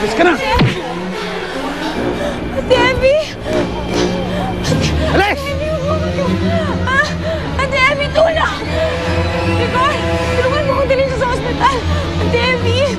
Alis ka na! Ate Abby! Alis! Ate Abby, tulong! Nicole, tulungan mo kong dalhin siya sa ospital! Ate Abby!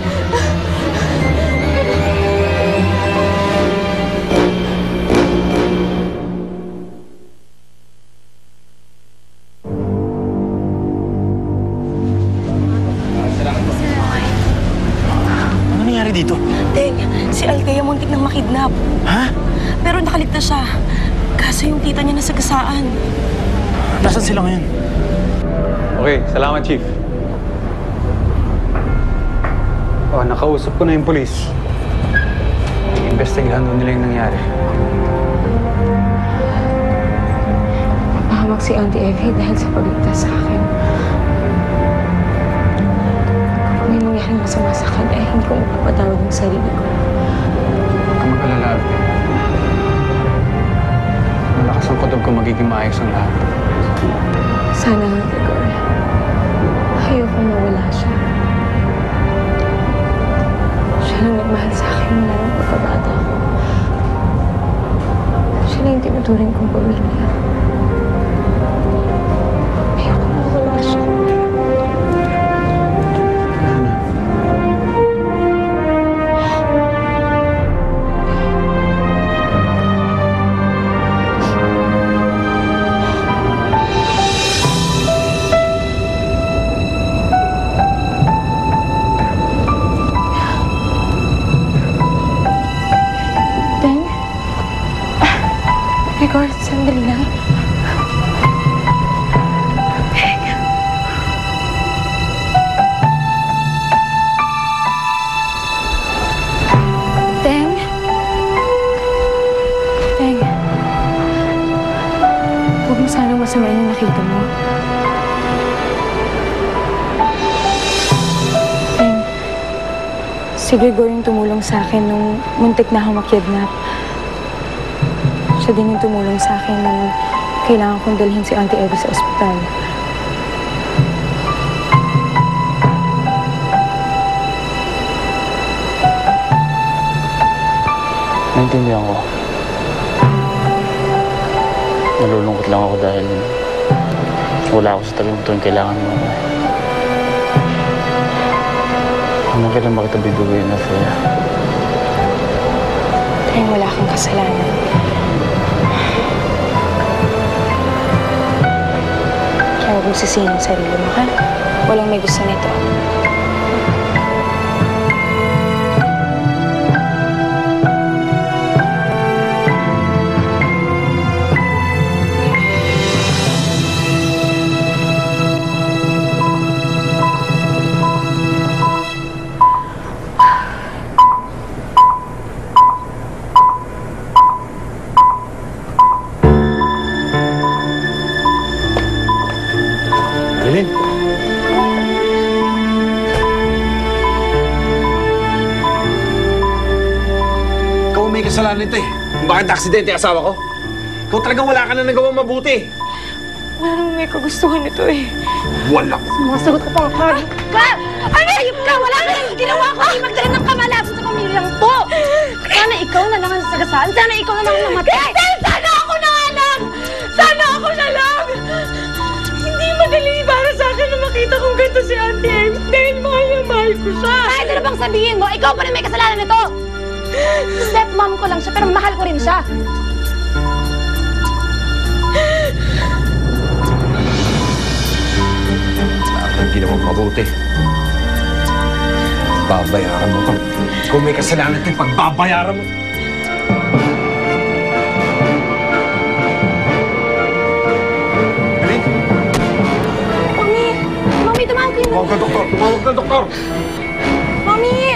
Ano nangyari dito? Teng, si Althea muntik nang makidnap. Ha? Pero nakaligtas siya. Kaso yung tita niya nasagasaan. Nasaan sila ngayon? Okay, salamat, Chief. Oh, nakausap ko na yung polis. Investigahan doon nila yung nangyari. Mapahamak si Auntie Evie dahil sa pagligtas sa akin. Kapag may mangyaring masama sa kanya, hindi ko mapapatawad ng sarili ko. Huwag ka mag-alala, Ate. Malakas ang kutob ko, magiging maayos ang lahat. Sana nga, Gregor. Ayoko mawala siya. Siya lang nagmahal sa akin mula ng pagkabata ko. Siya lang yung tinuturing kong pamilya. Ayoko mawala siya. Gregor, sandali lang. Teng? Teng? Huwag mo sanang masamain yung nakita mo. Teng, si Gregor yung tumulong sa akin nung muntik na akong makidnap. Siya din yung tumulong sa akin nung kailangan kong dalhin si Auntie Evie sa ospital. Naintindihan ko. Nalulungkot lang ako dahil wala ako sa tabi mo tuwing kailangan mo. Hanggang kailan ba kita bibuguin na, Thea? Kaya wala kang kasalanan. Kaya huwag mong sisihin ang sarili mo, ha? Walang may gusto nito. Marilyn! Ikaw may kasalanan nito eh. Kung bakit aksidente ang asawa ko. Ikaw talagang wala ka na nagawang mabuti. Wala namang may kagustuhan nito eh. Wala. Sumasagot ka pa ako. Ka! Ano? Ayop ka! Wala ka nang ginawa ko! Hindi magdala ng kamalasan sa pamilyang to! Sana ikaw na lang ang sagasaan. Sana ikaw na lang ang namatay. Cristel! Sana ako na lang! Sana ako na lang! Hindi madali para sa akin na makita kong ganito si Auntie Em. Dahil mahal na mahal ko siya. Kahit ano bang sabihin mo, ikaw pa rin may kasalanan nito. Stepmom ko lang siya, pero mahal ko rin siya. Ang ginawang mabuti. Babayaran mo to. Kung may kasalanan ito, pagbabayaran mo. Mami! Mami, tumawag kayo. Tumawag ka, doktor! Tumawag ka, doktor! Mami!